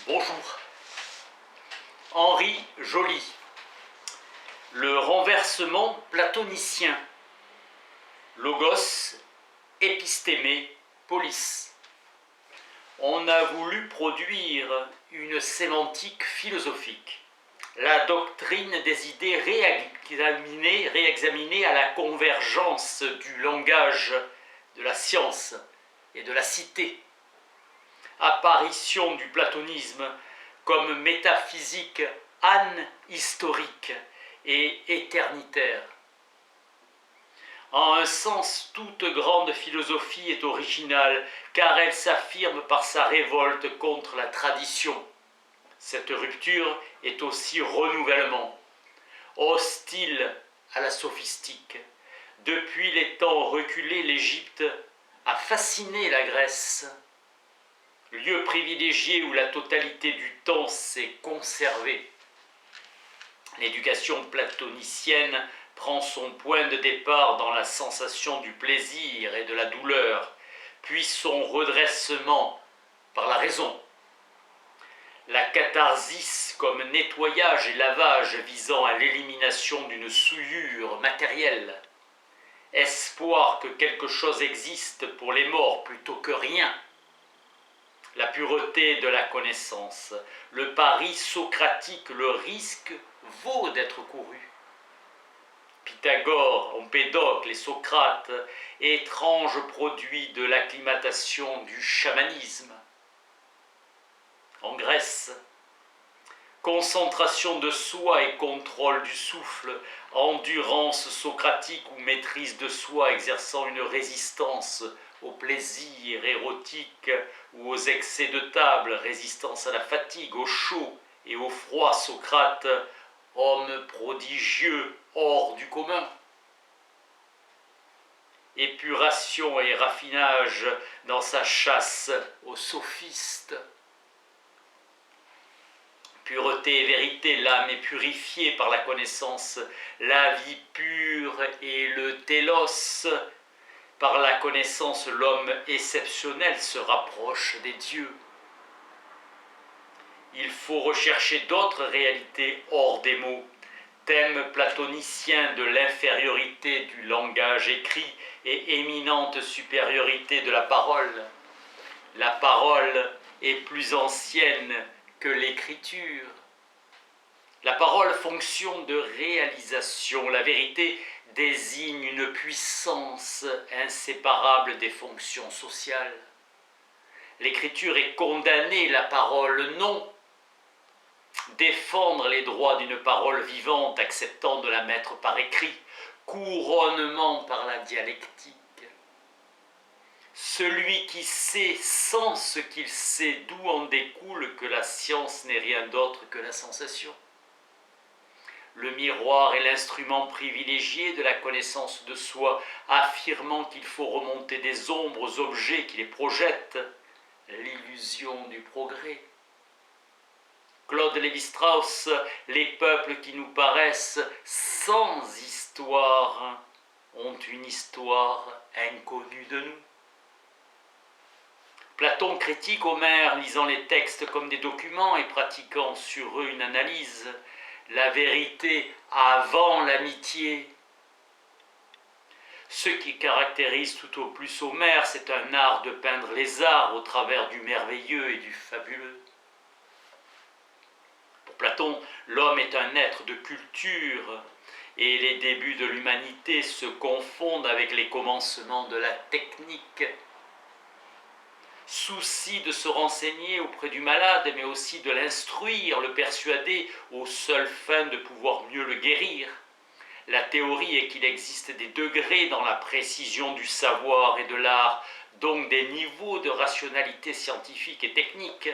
Bonjour. Henri Joly. Le renversement platonicien. Logos, épistémé, polis. On a voulu produire une sémantique philosophique, la doctrine des idées réexaminée à la convergence du langage, de la science et de la cité. Apparition du platonisme comme métaphysique anhistorique et éternitaire. En un sens, toute grande philosophie est originale, car elle s'affirme par sa révolte contre la tradition. Cette rupture est aussi renouvellement. Hostile à la sophistique, depuis les temps reculés, l'Égypte a fasciné la Grèce, lieu privilégié où la totalité du temps s'est conservée. L'éducation platonicienne prend son point de départ dans la sensation du plaisir et de la douleur, puis son redressement par la raison. La catharsis comme nettoyage et lavage visant à l'élimination d'une souillure matérielle. Espoir que quelque chose existe pour les morts plutôt que rien. La pureté de la connaissance, le pari socratique, le risque vaut d'être couru. Pythagore, Empédocle et Socrate, étranges produits de l'acclimatation du chamanisme. En Grèce, concentration de soi et contrôle du souffle, endurance socratique ou maîtrise de soi exerçant une résistance au plaisir érotique ou aux excès de table, résistance à la fatigue, au chaud et au froid. Socrate, homme prodigieux, hors du commun. Épuration et raffinage dans sa chasse aux sophistes. Pureté et vérité, l'âme est purifiée par la connaissance, la vie pure et le télos. Par la connaissance, l'homme exceptionnel se rapproche des dieux. Il faut rechercher d'autres réalités hors des mots. Thème platonicien de l'infériorité du langage écrit et éminente supériorité de la parole. La parole est plus ancienne que l'écriture. La parole, fonction de réalisation. La vérité désigne une puissance inséparable des fonctions sociales. L'écriture est condamnée, la parole non. Défendre les droits d'une parole vivante, acceptant de la mettre par écrit, couronnement par la dialectique. Celui qui sait sans ce qu'il sait, d'où en découle que la science n'est rien d'autre que la sensation. Le miroir est l'instrument privilégié de la connaissance de soi, affirmant qu'il faut remonter des ombres aux objets qui les projettent, l'illusion du progrès. Claude Lévi-Strauss, les peuples qui nous paraissent sans histoire ont une histoire inconnue de nous. Platon critique Homère, lisant les textes comme des documents et pratiquant sur eux une analyse. La vérité avant l'amitié. Ce qui caractérise tout au plus Homère, c'est un art de peindre les arts au travers du merveilleux et du fabuleux. Pour Platon, l'homme est un être de culture et les débuts de l'humanité se confondent avec les commencements de la technique. Souci de se renseigner auprès du malade, mais aussi de l'instruire, le persuader aux seules fins de pouvoir mieux le guérir. La théorie est qu'il existe des degrés dans la précision du savoir et de l'art, donc des niveaux de rationalité scientifique et technique.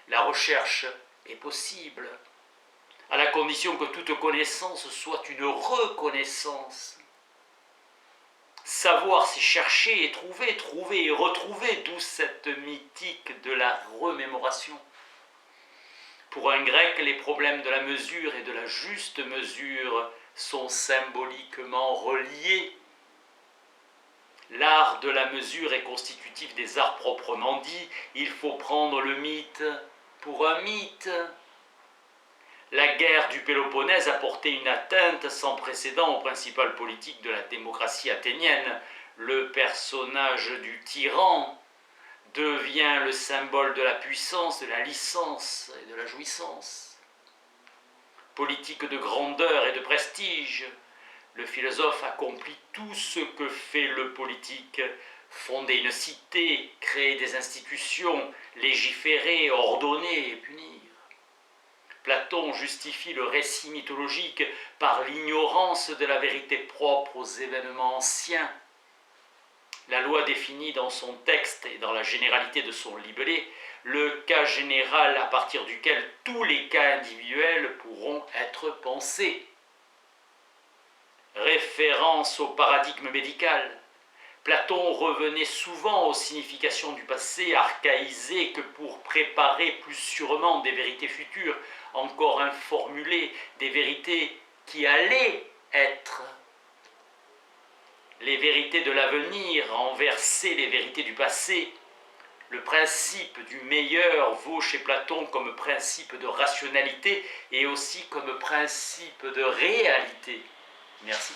La recherche est possible, à la condition que toute connaissance soit une reconnaissance. Savoir, c'est chercher et trouver, trouver et retrouver, d'où cette mythique de la remémoration. Pour un grec, les problèmes de la mesure et de la juste mesure sont symboliquement reliés. L'art de la mesure est constitutif des arts proprement dits. Il faut prendre le mythe pour un mythe. La guerre du Péloponnèse a porté une atteinte sans précédent au principal politique de la démocratie athénienne. Le personnage du tyran devient le symbole de la puissance, de la licence et de la jouissance. Politique de grandeur et de prestige, le philosophe accomplit tout ce que fait le politique: fonder une cité, créer des institutions, légiférer, ordonner et punir. Platon justifie le récit mythologique par l'ignorance de la vérité propre aux événements anciens. La loi définit dans son texte et dans la généralité de son libellé le cas général à partir duquel tous les cas individuels pourront être pensés. Référence au paradigme médical. Platon revenait souvent aux significations du passé archaïsées que pour préparer plus sûrement des vérités futures, encore informulées, des vérités qui allaient être. Les vérités de l'avenir renversaient les vérités du passé. Le principe du meilleur vaut chez Platon comme principe de rationalité et aussi comme principe de réalité. Merci.